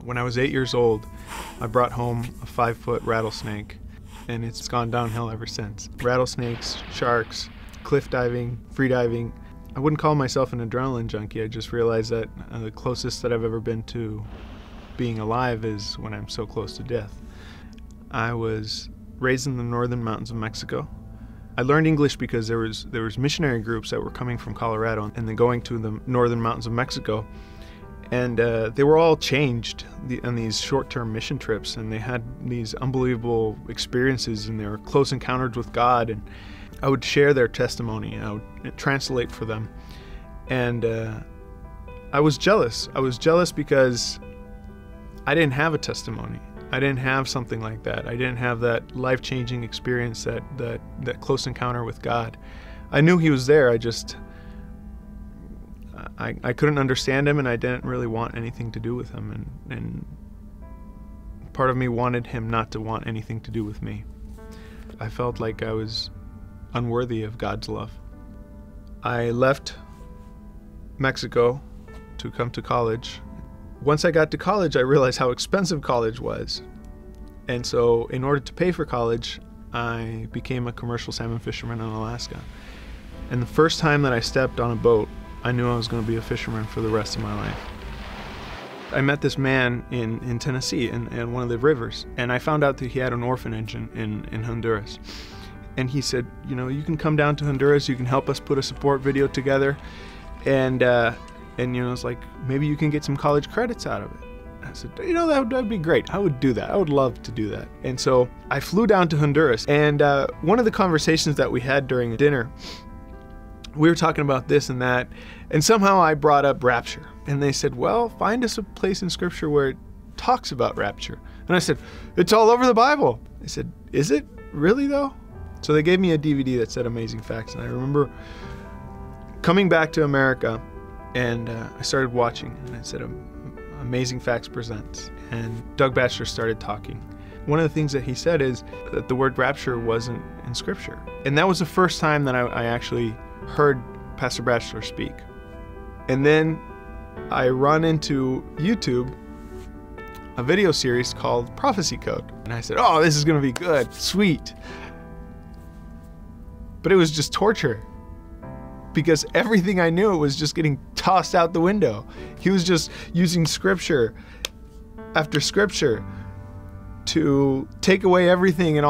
When I was 8 years old, I brought home a 5-foot rattlesnake, and it's gone downhill ever since. Rattlesnakes, sharks, cliff diving, free diving. I wouldn't call myself an adrenaline junkie. I just realized that the closest that I've ever been to being alive is when I'm so close to death. I was raised in the northern mountains of Mexico. I learned English because there was missionary groups that were coming from Colorado and then going to the northern mountains of Mexico. And they were all changed on these short-term mission trips, and they had these unbelievable experiences, and they were close encounters with God. And I would share their testimony, and I would translate for them. And I was jealous. I was jealous because I didn't have a testimony. I didn't have something like that. I didn't have that life-changing experience, that close encounter with God. I knew He was there. I couldn't understand Him, and I didn't really want anything to do with Him. And part of me wanted Him not to want anything to do with me. I felt like I was unworthy of God's love. I left Mexico to come to college. Once I got to college, I realized how expensive college was. And so in order to pay for college, I became a commercial salmon fisherman in Alaska. And the first time that I stepped on a boat, I knew I was going to be a fisherman for the rest of my life. I met this man in Tennessee, in one of the rivers, and I found out that he had an orphanage in Honduras. And he said, you know, you can come down to Honduras, you can help us put a support video together, and you know, it's like, maybe you can get some college credits out of it. I said, you know, that'd be great. I would do that. I would love to do that. And so I flew down to Honduras, and one of the conversations that we had during dinner, we were talking about this and that, and somehow I brought up rapture. And they said, well, find us a place in Scripture where it talks about rapture. And I said, it's all over the Bible. They said, is it really though? So they gave me a DVD that said Amazing Facts. And I remember coming back to America, and I started watching, and it said Amazing Facts Presents. And Doug Batchelor started talking. One of the things that he said is that the word rapture wasn't in Scripture. And that was the first time that I actually heard Pastor Batchelor speak. And then I run into YouTube a video series called Prophecy Code. And I said, oh, this is going to be good, sweet. But it was just torture, because everything I knew was just getting tossed out the window. He was just using scripture after scripture to take away everything and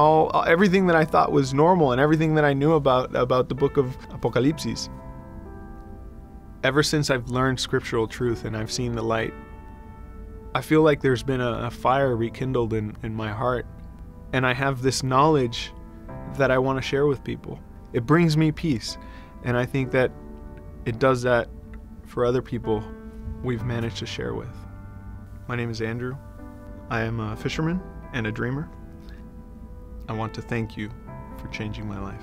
everything that I thought was normal and everything that I knew about the book of Apocalypse. Ever since I've learned scriptural truth and I've seen the light, I feel like there's been a fire rekindled in my heart, and I have this knowledge that I want to share with people. It brings me peace, and I think that it does that for other people we've managed to share with. My name is Andrew. I am a fisherman and a dreamer. I want to thank you for changing my life.